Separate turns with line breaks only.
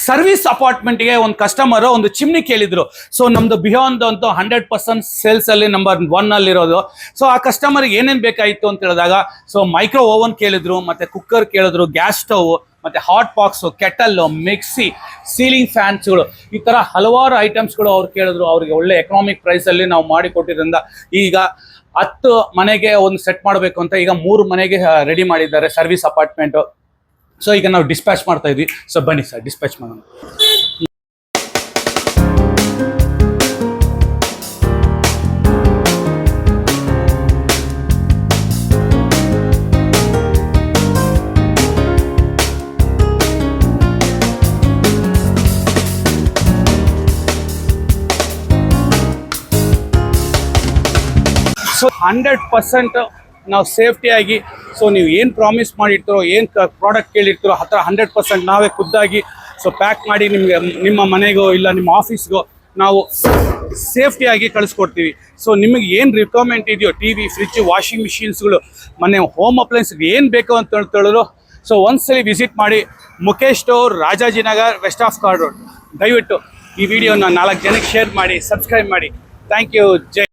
Service ಅಪಾರ್ಟ್ಮೆಂಟ್ಗೆ ಒಂದು customer ಒಂದು chimney ಕೇಳಿದ್ರು. ಸೊ ನಮ್ದು ಬಿಹಾಂಡ್ ಅಂತೂ 100% ಸೇಲ್ಸ್ ಅಲ್ಲಿ ನಂಬರ್ 1 ಅಲ್ಲಿ ಇರೋದು. ಸೊ ಆ ಕಸ್ಟಮರ್ಗೆ ಏನೇನು ಬೇಕಾಯಿತು ಅಂತ ಹೇಳಿದಾಗ, ಸೊ ಮೈಕ್ರೋ ಓವನ್ ಕೇಳಿದ್ರು, ಮತ್ತೆ ಕುಕ್ಕರ್ ಕೇಳಿದ್ರು, ಗ್ಯಾಸ್ ಸ್ಟವ್, ಮತ್ತೆ hot box, kettle, mixie, ceiling ಫ್ಯಾನ್ಸ್ಗಳು, ಈ ತರ ಹಲವಾರು ಐಟಮ್ಸ್ಗಳು ಅವ್ರು ಕೇಳಿದ್ರು. ಅವ್ರಿಗೆ ಒಳ್ಳೆ ಎಕನಾಮಿಕ್ ಪ್ರೈಸ್ ಅಲ್ಲಿ ನಾವು ಮಾಡಿ ಕೊಟ್ಟಿದ್ರಿಂದ ಈಗ 10 ಮನೆಗೆ ಒಂದು ಸೆಟ್ ಮಾಡಬೇಕು ಅಂತ ಈಗ 3 ಮನೆಗೆ ರೆಡಿ ಮಾಡಿದ್ದಾರೆ ಸರ್ವಿಸ್ ಅಪಾರ್ಟ್ಮೆಂಟ್. ಸೊ ಈಗ ನಾವು ಡಿಸ್ಪ್ಯಾಚ್ ಮಾಡ್ತಾ ಇದ್ವಿ. ಸೊ ಬನ್ನಿ ಸರ್, ಡಿಸ್ಪ್ಯಾಚ್ ಮಾಡೋಣ. ಸೊ 100% ನಾವು ಸೇಫ್ಟಿಯಾಗಿ, ಸೊ ನೀವು ಏನು ಪ್ರಾಮಿಸ್ ಮಾಡಿರ್ತೀರೋ, ಏನು ಪ್ರಾಡಕ್ಟ್ ಕೇಳಿರ್ತೀರೋ ಆ ಥರ 100% ನಾವೇ ಖುದ್ದಾಗಿ ಸೊ ಪ್ಯಾಕ್ ಮಾಡಿ ನಿಮಗೆ ನಿಮ್ಮ ಮನೆಗೋ ಇಲ್ಲ ನಿಮ್ಮ ಆಫೀಸ್ಗೋ ನಾವು ಸೇಫ್ಟಿಯಾಗಿ ಕಳಿಸ್ಕೊಡ್ತೀವಿ. ಸೊ ನಿಮಗೆ ಏನು ರಿಕ್ವೈರ್ಮೆಂಟ್ ಇದೆಯೋ, ಟಿ ವಿ, ಫ್ರಿಜ್, ವಾಷಿಂಗ್ ಮಿಷಿನ್ಸ್ಗಳು, ಮನೆ ಹೋಮ್ ಅಪ್ಲೈನ್ಸ್ಗೆ ಏನು ಬೇಕು ಅಂತ ಹೇಳಿದ್ರು ಸೊ ಒಂದ್ಸಲಿ ವಿಸಿಟ್ ಮಾಡಿ. Mukesh store, Rajajinagar, west of chord road. ದಯವಿಟ್ಟು ಈ ವಿಡಿಯೋನ 4 ಜನಕ್ಕೆ ಶೇರ್ ಮಾಡಿ, ಸಬ್ಸ್ಕ್ರೈಬ್ ಮಾಡಿ. Thank you. ಜೈ